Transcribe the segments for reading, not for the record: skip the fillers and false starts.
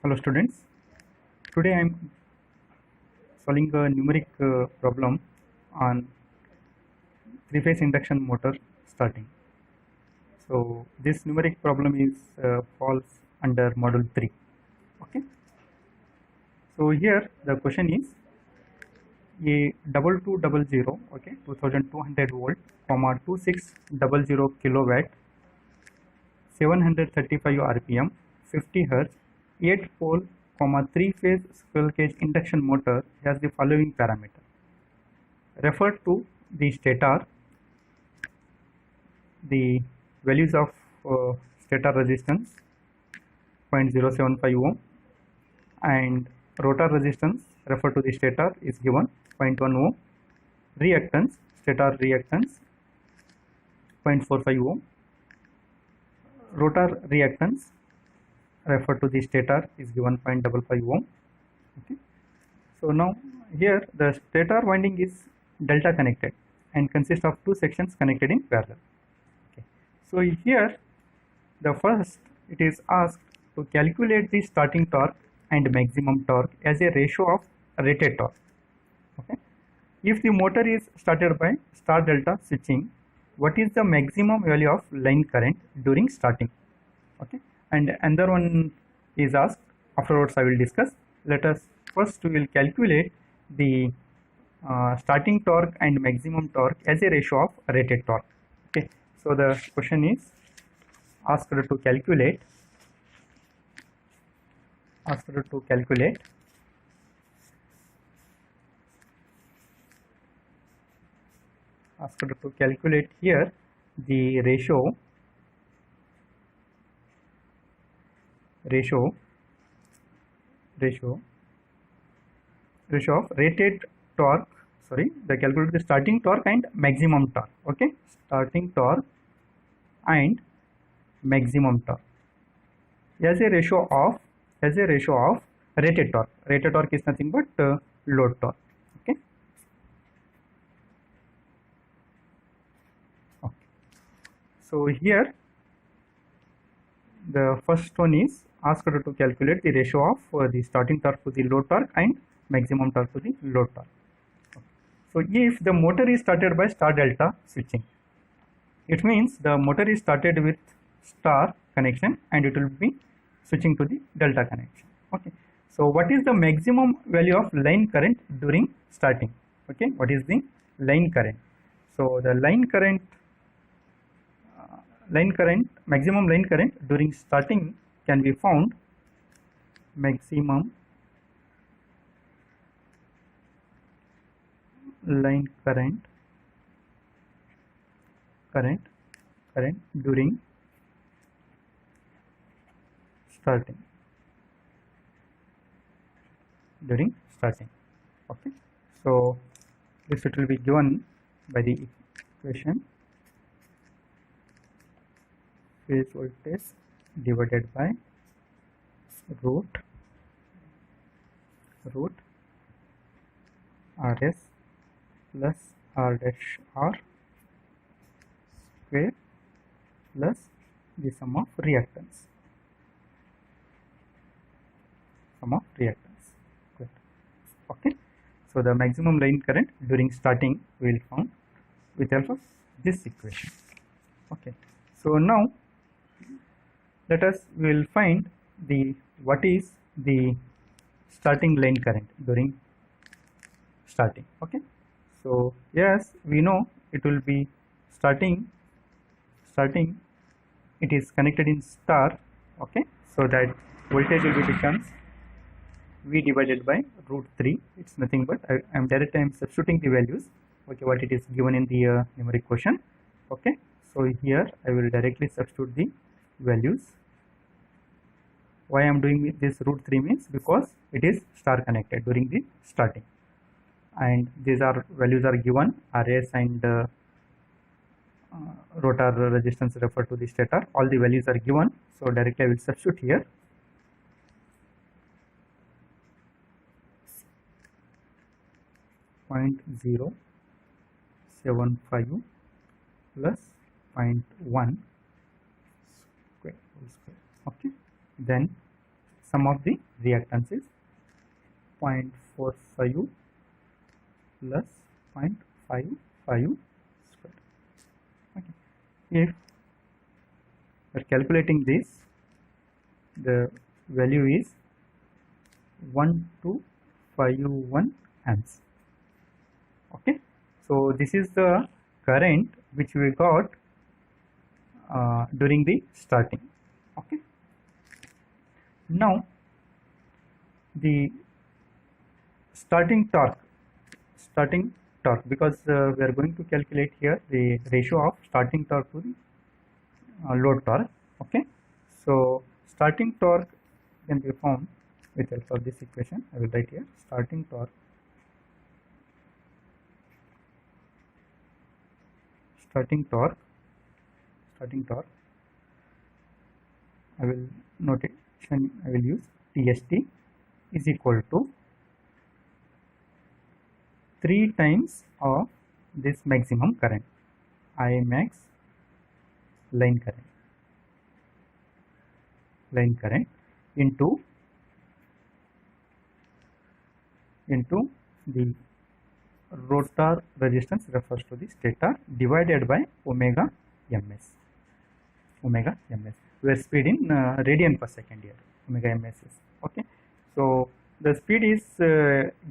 Hello students, today I am solving a numeric problem on three-phase induction motor starting. So this numeric problem is falls under module 3. Okay. So here the question is a 2200 okay 2200 volt comma 2600 kilowatt 735 rpm 50 hertz 8 pole 3 phase squirrel cage induction motor has the following parameter. Refer to the stator, the values of stator resistance 0.075 ohm and rotor resistance, refer to the stator, is given 0.1 ohm, reactance, stator reactance 0.45 ohm, rotor reactance, refer to the stator, is given 0.55 ohm. Okay. So now here the stator winding is delta connected and consists of two sections connected in parallel. Okay. So here the first it is asked to calculate the starting torque and maximum torque as a ratio of rated torque. Okay. If the motor is started by star delta switching, what is the maximum value of line current during starting? Okay. And another one is asked, afterwards I will discuss. Let us first we will calculate the starting torque and maximum torque as a ratio of rated torque. Okay. So the question is asked to calculate here the ratio of rated torque, they calculate the starting torque and maximum torque. Okay, starting torque and maximum torque as a ratio of rated torque. Rated torque is nothing but load torque. Okay. So here the first one is asked to calculate the ratio of the starting torque to the load torque and maximum torque to the load torque. Okay. So if the motor is started by star delta switching, it means the motor is started with star connection and it will be switching to the delta connection. Okay. So what is the maximum value of line current during starting? Okay, what is the line current? So the maximum line current during starting can be found maximum line current during starting. Okay. So this it will be given by the equation phase voltage divided by root Rs plus R dash R square plus the sum of reactance. Good. Okay. So the maximum line current during starting we will found with help of this equation. Okay. So now let us will find the what is the starting line current during starting. Okay. So yes, we know it will be starting it is connected in star. Okay. So that voltage will be becomes V divided by root 3. It's nothing but I am substituting the values. Okay, what it is given in the numeric question. Okay. So here I will directly substitute the values. Why I am doing this root 3 means because it is star connected during the starting, and these are values are given. Rs and rotor resistance refer to the stator. All the values are given. So directly I will substitute here. .075 plus 0.1 square. Okay, then sum of the reactance is 0.45 plus 0.55 square. Okay. If we are calculating this, the value is 1251 amps. Okay, so this is the current which we got during the starting. Okay, now the starting torque, because we are going to calculate here the ratio of starting torque to the load torque. Okay, so starting torque can be found with help of this equation. I will write here starting torque I will notation I will use TST is equal to 3 times of this maximum current, I max line current into the rotor resistance refers to the stator divided by omega ms. We are speed in radian per second here. Omega ms is okay. So the speed is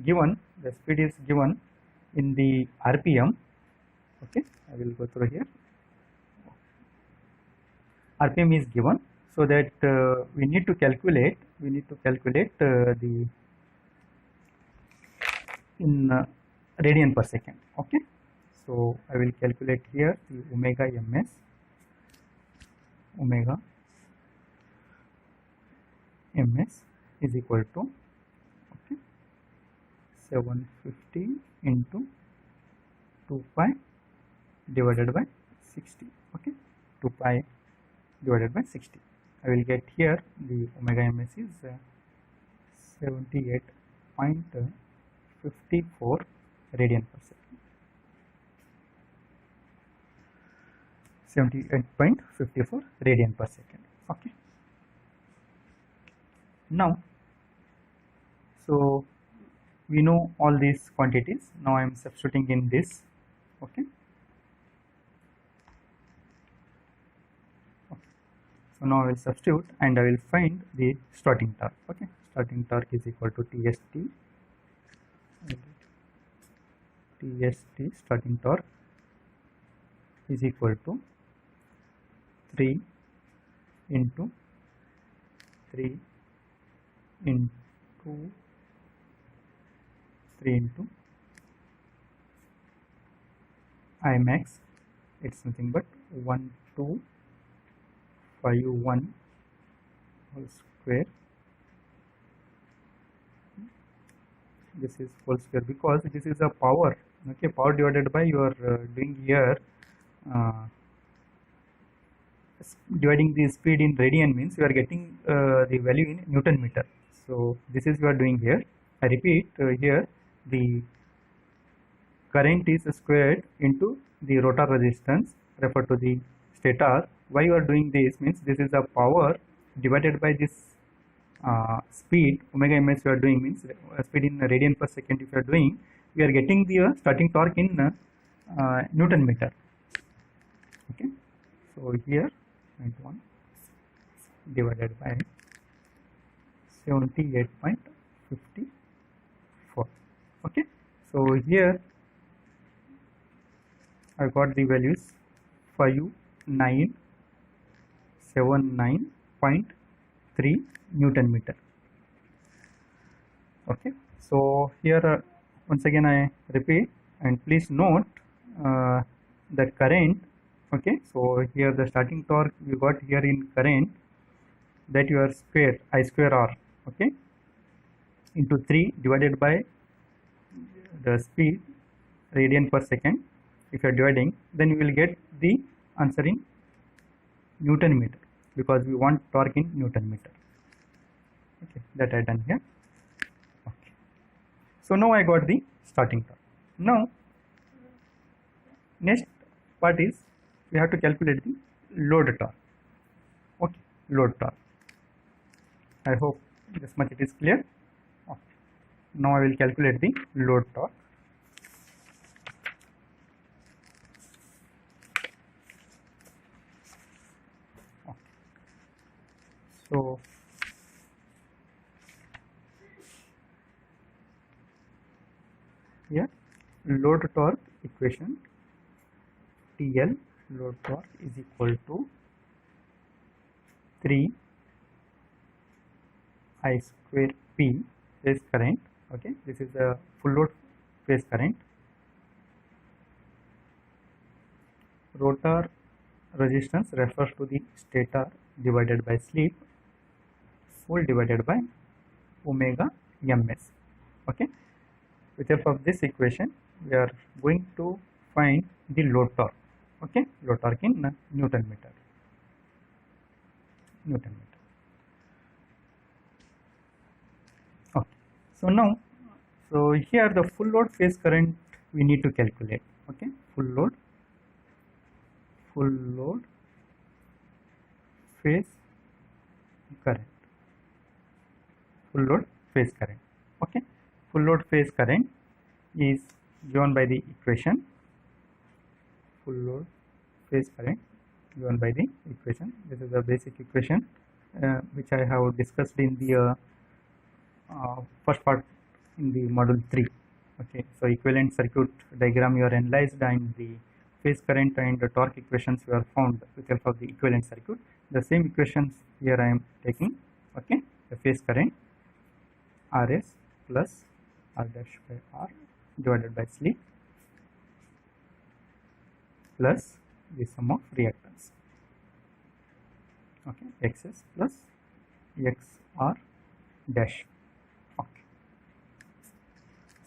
given. The speed is given in the RPM. Okay, I will go through here. RPM is given, so that we need to calculate. The in radian per second. Okay, so I will calculate here the omega ms. Omega ms is equal to 750 into 2 pi divided by 60. Okay, 2 pi divided by 60. I will get here the omega ms is 78.54 radian per second. 78.54 radian per second. Okay. Now, so we know all these quantities. Now I am substituting in this. Okay. So now I will substitute and I will find the starting torque. Okay, starting torque is equal to TST starting torque is equal to 3 into I max. It's nothing but 1251 whole square. This is whole square because this is a power. Okay, power divided by your doing here dividing the speed in radian means you are getting the value in Newton meter. So this is you are doing here. I repeat here the current is squared into the rotor resistance referred to the stator. Why you are doing this means this is a power divided by this speed omega ms you are doing means speed in radian per second. If you are doing, we are getting the starting torque in Newton meter. Okay, so here 0.1 divided by 78.54. okay, so here I got the values 5979.3 Newton meter. Okay, so here once again I repeat, and please note the current. Okay, so here the starting torque you got here in current, that your square I square r, okay, into 3 divided by the speed radian per second. If you are dividing, then you will get the answer in Newton meter because we want torque in Newton meter. Okay, that I done here. Okay, so now I got the starting torque. Now next part is we have to calculate the load torque. Okay, load torque. I hope This much it is clear. Okay. Now I will calculate the load torque. Okay. So here load torque equation, TL load torque is equal to 3 I square P phase current. Okay, this is a full load phase current. Rotor resistance refers to the stator divided by slip, full divided by omega ms. Okay, with help of this equation we are going to find the load torque. Okay, load torque in Newton meter. Okay, so now, so here the full load phase current we need to calculate. Okay, full load phase current, full load phase current. Okay, full load phase current is given by the equation, full load phase current given by the equation. This is a basic equation which I have discussed in the first part in the module 3. Okay, so equivalent circuit diagram you are analyzed and the phase current and the torque equations were found with help of the equivalent circuit. The same equations here I am taking. Okay, the phase current Rs plus R dash by R divided by slip plus the sum of reactance. Okay, Xs plus Xr dash. Okay,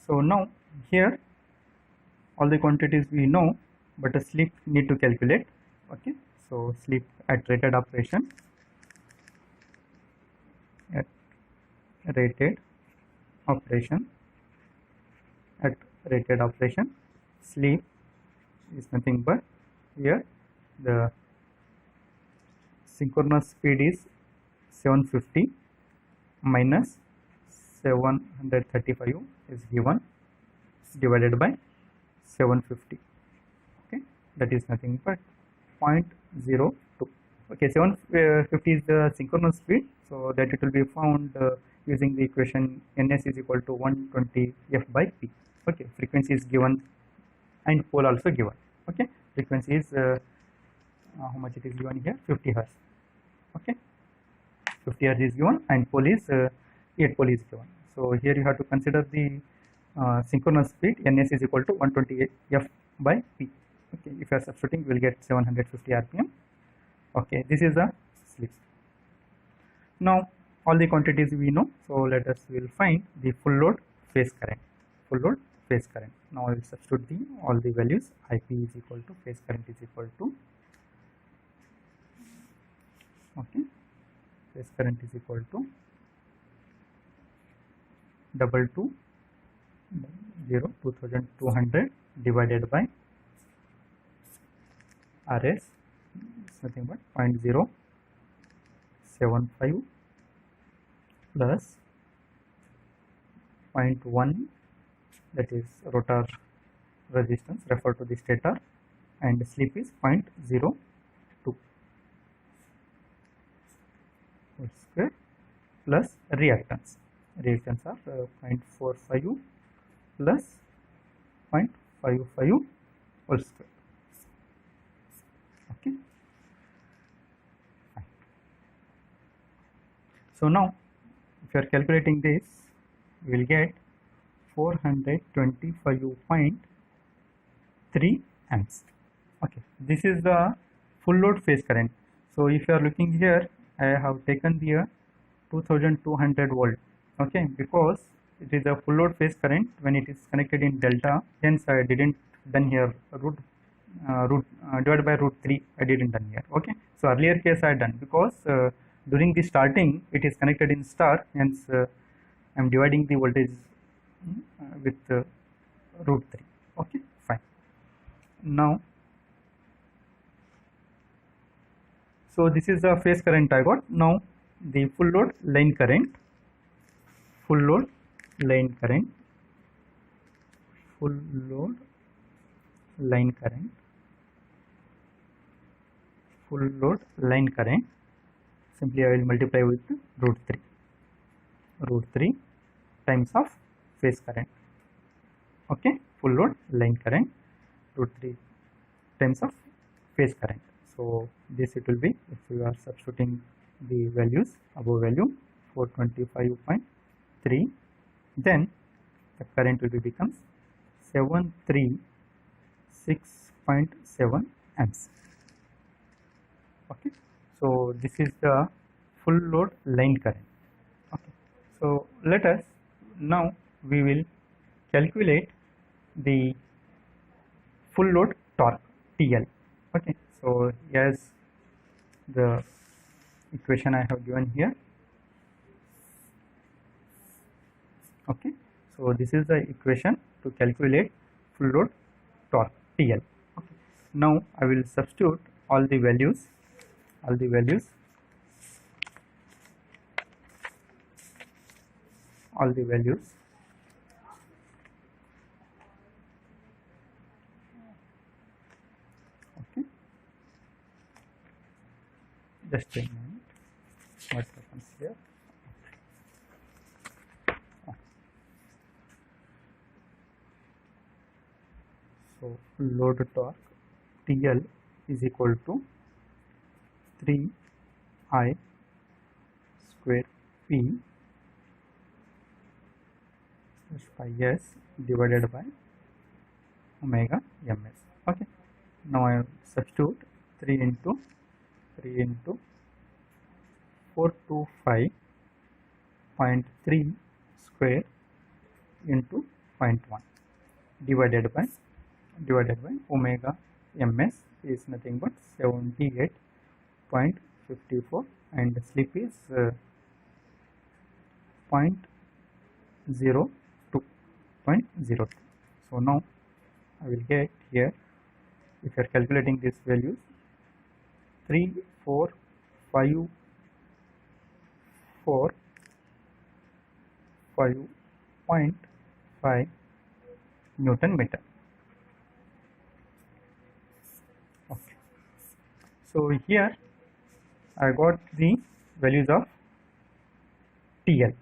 so now here all the quantities we know, but a slip need to calculate. Okay, so slip at rated operation, slip is nothing but here the synchronous speed is 750 minus 735 is given divided by 750. Okay, that is nothing but 0.02. Okay, 750 is the synchronous speed, so that it will be found using the equation Ns is equal to 120 F by P. Okay, frequency is given and pole also given. Okay, frequency is how much it is given here, 50 Hz. Okay, 50 Hz is given and pole is 8 pole is given. So here you have to consider the synchronous speed. Ns is equal to 120 F by P. Okay, if you are substituting, we will get 750 RPM. Okay, this is the slip. Now all the quantities we know, so let us will find the full load phase current. Now I will substitute all the values. IP is equal to phase current is equal to, okay, phase current is equal to 2200 divided by Rs is nothing but 0.075 plus 0.1, that is rotor resistance referred to the stator, and slip is 0.02 whole square plus reactance are 0.45 plus 0.55 whole square. Okay, fine. So now if you are calculating this, you will get 425.3 amps. Okay, this is the full load phase current. So if you are looking here, I have taken here 2200 volt. Okay, because it is a full load phase current when it is connected in delta, hence I didn't done here root divided by root 3 I didn't done here. Okay, so earlier case I done because during the starting it is connected in star, hence I am dividing the voltage with root 3. Okay, fine. Now, so this is the phase current I got. Now the full load line current. full load line current, full load line current, full load line current. Simply I will multiply with root 3 times of phase current. Okay, full load line current root 3 times of phase current. So this it will be, if you are substituting the values, above value 425.3, then the current will be becomes 736.7 amps. Okay, so this is the full load line current. Okay, so let us now we will calculate the full load torque TL. Okay, so here's the equation I have given here. Okay, so this is the equation to calculate full load torque TL. Okay, now I will substitute all the values. Okay, just a minute, what happens here? So load torque TL is equal to 3I square P pi s divided by omega ms. Okay, now I substitute 3 into 425.3 square into 0.1 divided by omega ms is nothing but 78.54 and slip is 0.02. So now I will get here, if you are calculating these values, 3454.5 Newton meter. Okay, so here I got the values of TL.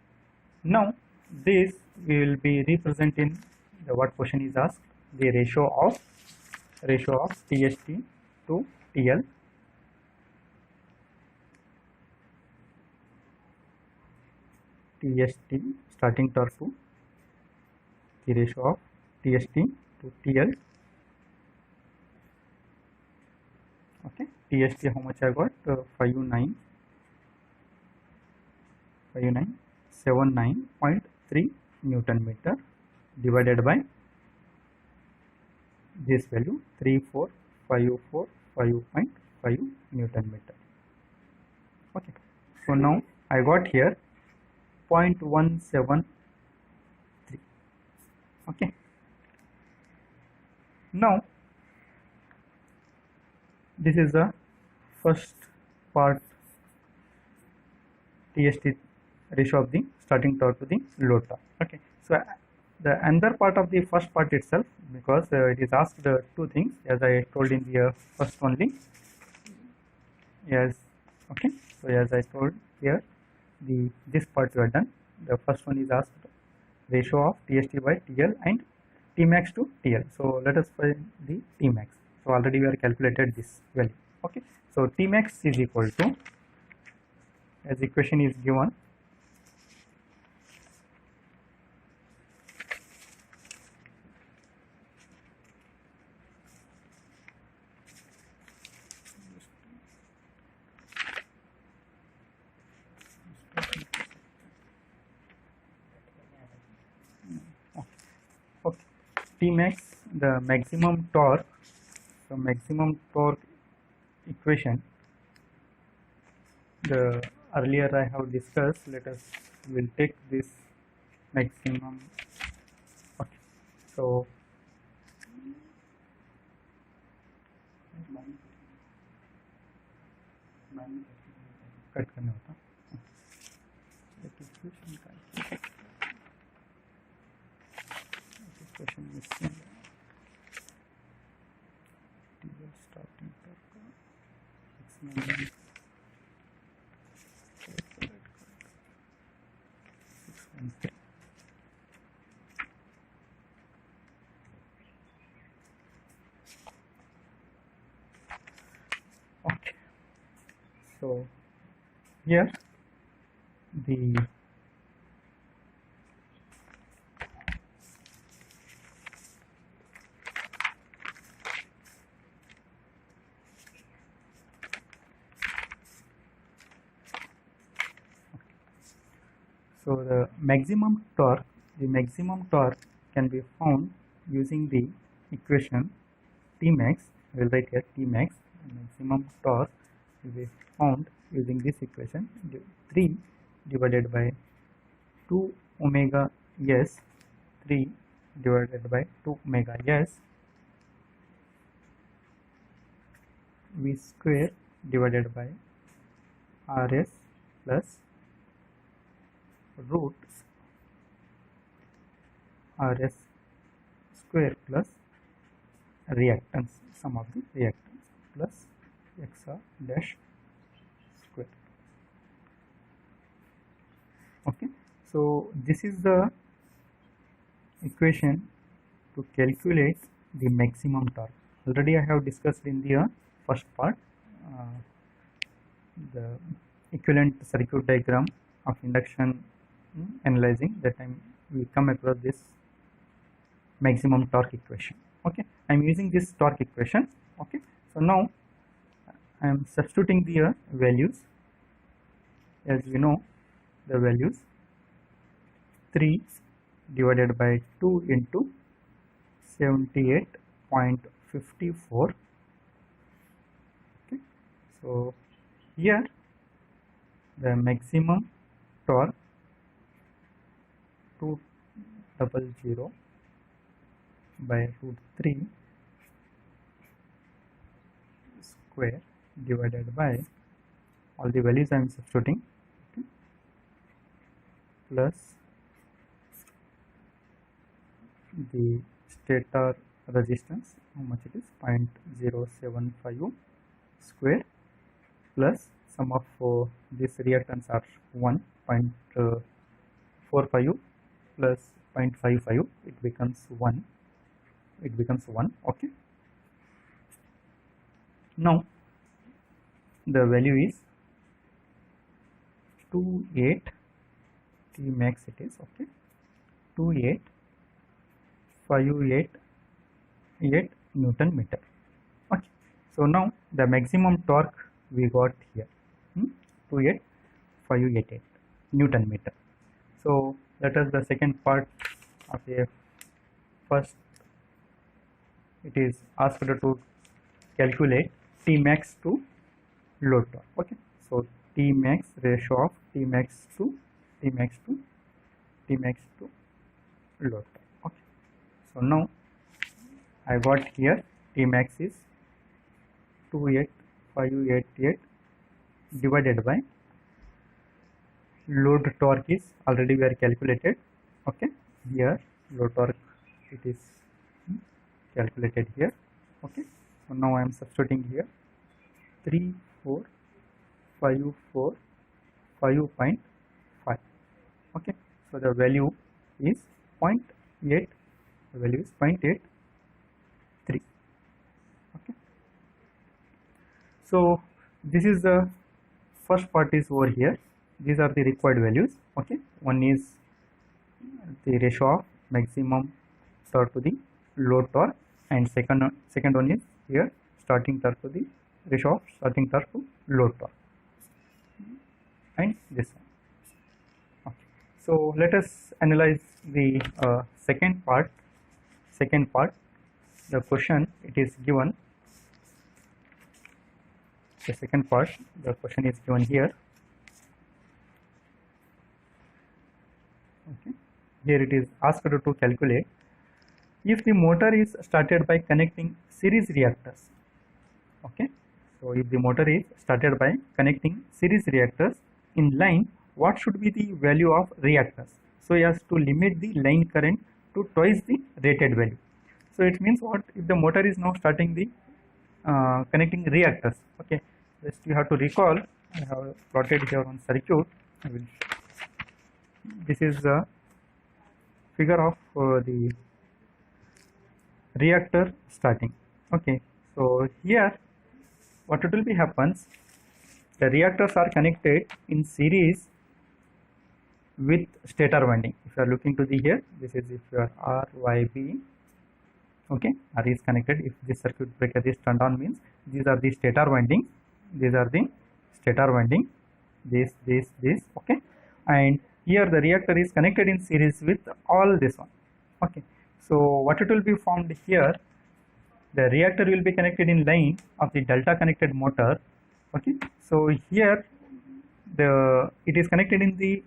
Now this will be representing the what question is asked, the ratio of TST to TL. TST starting torque to the ratio of TST to TL. Okay, TST how much I got? 597.3 Newton meter divided by this value 34545.5 Newton meter. Okay, so now I got here 0.173. Okay, now this is the first part, TST ratio of the starting torque to the load torque. Okay, so the another part of the first part itself, because it is asked two things, as I told in the first only. Yes, okay, so as I told here, this part we are done. The first one is asked ratio of TST by TL and Tmax to TL. So let us find the Tmax. So already we have calculated this value. Okay, so Tmax is equal to, as equation is given, okay, Tmax, the maximum torque. So maximum torque equation, the earlier I have discussed. Let us will take this maximum. Okay, so cut करना होता, So here the maximum torque can be found using the equation Tmax. We will write here Tmax. Maximum torque will be found using this equation, 3 divided by 2 omega s, 3 divided by 2 omega s v square divided by rs plus root rs square plus reactance, sum of the reactance, plus xr dash square. Okay, so this is the equation to calculate the maximum torque. Already I have discussed in the first part the equivalent circuit diagram of induction analyzing. That time we come across this maximum torque equation. Okay, I am using this torque equation. Okay, so now I am substituting the values. As we know, the values 3 divided by 2 into 78.54. Okay, so here the maximum torque 200 by root 3 square divided by all the values I am substituting, okay, plus the stator resistance, how much it is, 0.075 square, plus sum of this reactance are 1.45 plus 0.55, it becomes 1. Okay, now the value is 28 Tmax, it is, okay, 28,588 Newton meter. Okay, so now the maximum torque we got here, 28,588 Newton meter. So that is the second part of the first. It is asked to calculate Tmax to load torque. Okay, so Tmax, ratio of Tmax to load torque. Okay, so now I got here Tmax is 28,588 divided by load torque is already we are calculated. Okay, here load torque it is calculated here. Okay, so now I am substituting here 3455.5. okay, so the value is 0.8, the value is 0.83. okay, so this is the first part is over here. These are the required values. Okay, one is the ratio of maximum torque to the load torque, and second one is here starting torque to the ratio of starting torque to load torque, and this one. Okay, so let us analyze the second part. The question it is given. The second part, the question is given here. Okay, here it is asked to calculate if the motor is started by connecting series reactors. Okay, so if the motor is started by connecting series reactors in line, what should be the value of reactors so as to limit the line current to twice the rated value? So it means what if the motor is now starting the connecting reactors. Okay, just you have to recall, I have plotted here on circuit. This is the figure of the reactor starting. Okay, so here what it will be happens, the reactors are connected in series with stator winding. If you are looking to the here, this is if your RYB, okay, R is connected. If this circuit breaker is turned on, means these are the stator winding, these are the stator winding, this, okay, and here the reactor is connected in series with all this one, okay. So what it will be formed here, the reactor will be connected in line of the delta connected motor, okay. So here it is connected in the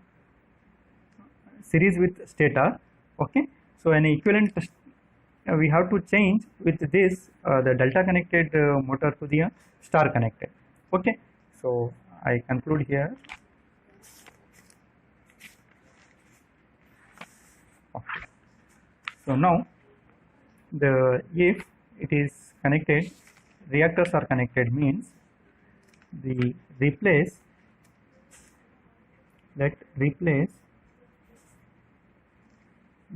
series with stator, okay. So an equivalent we have to change with this the delta connected motor to the star connected, okay. So I conclude here. Okay. So now if it is connected, reactors are connected, means the replace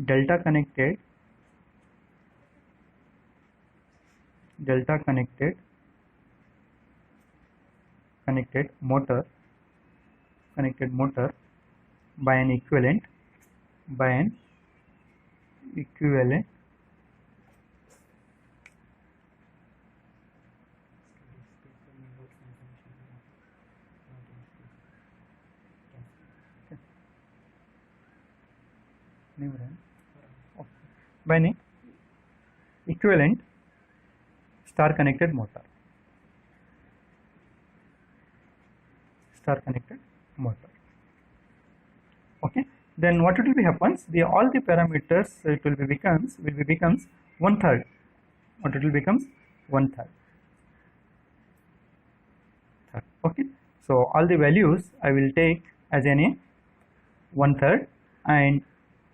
delta connected motor by an equivalent star connected motor. Okay, then what it will be happens, all the parameters it will be becomes 1/3. What it will becomes 1/3. Okay, so all the values I will take as an 1/3, and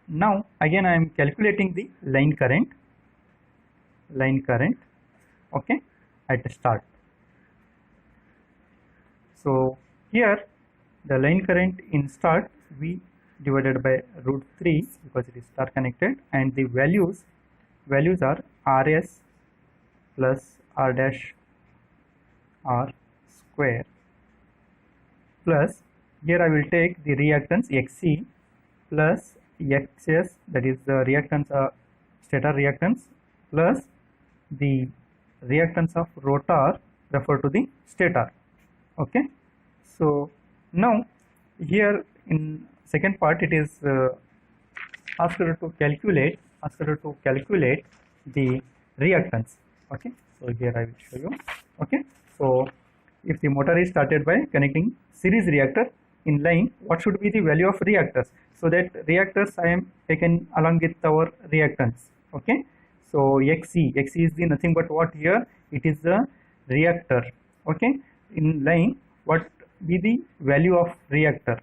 now again I am calculating the line current, okay, at start. So here the line current in start V divided by √3 because it is star connected, and the values are Rs plus R dash R square plus, here I will take the reactance Xc plus Xs, that is the reactance stator reactance, plus the reactance of rotor refer to the stator, okay. So now here in second part it is asked to calculate the reactance, okay. So here I will show you, okay. So if the motor is started by connecting series reactor in line, what should be the value of reactors? So that reactors I am taken along with our reactance, okay. So Xc is the nothing but what here, it is the reactor, okay, in line. What be the value of reactor?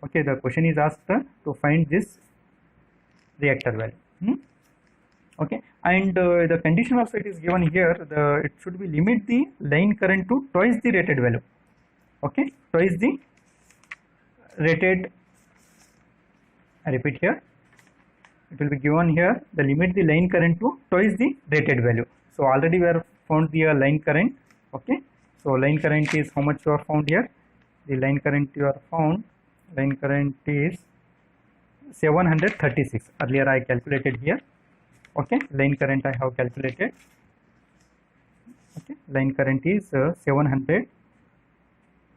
Okay, the question is asked to find this reactor value. Okay, and the condition also it is given here, it should be limit the line current to twice the rated value, okay, twice the rated. I repeat here, it will be given here, the limit the line current to twice the rated value. So already we have found the line current, okay. So line current is how much you are found here, the line current you are found, line current is 736. Earlier I calculated here, okay, line current I have calculated, okay, line current is 700,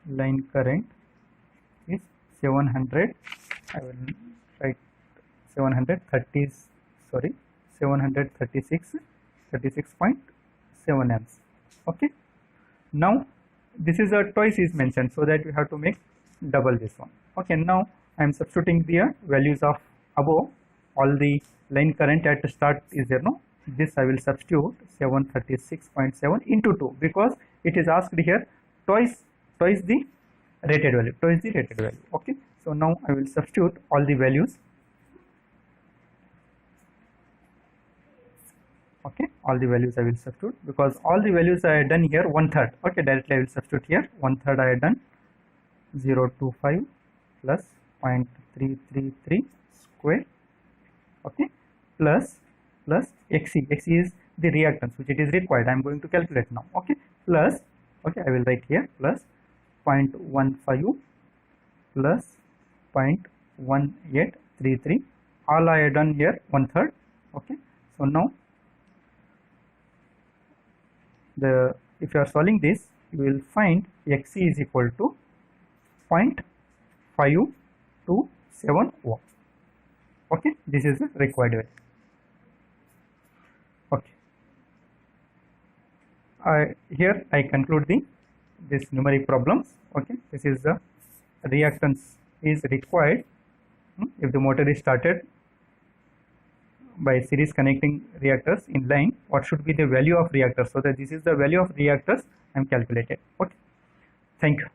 line current is 700, I will write 730, sorry, 36.7 amps, okay. Now this is a twice is mentioned, so that we have to make double this one, okay. Now I am substituting the values of above, all the line current at start is there, no, this I will substitute 736.7 into 2 because it is asked here twice the rated value, okay. So now I will substitute all the values, okay, all the values I will substitute because all the values I have done here 1/3, okay. Directly I will substitute here 1/3 I have done, 0.25 plus 0.333 square, okay, plus Xc is the reactance which it is required, I am going to calculate now, okay, plus, okay, I will write here plus 0.15 plus 0.1833, all I have done here 1/3. Okay, so now if you are solving this, you will find Xc is equal to 0.527 ohm. Okay, this is the required value. Okay, here I conclude this numeric problems. Okay, this is the reactance is required if the motor is started by series connecting reactors in line. What should be the value of reactors? So that this is the value of reactors I am calculated. Okay, thank you.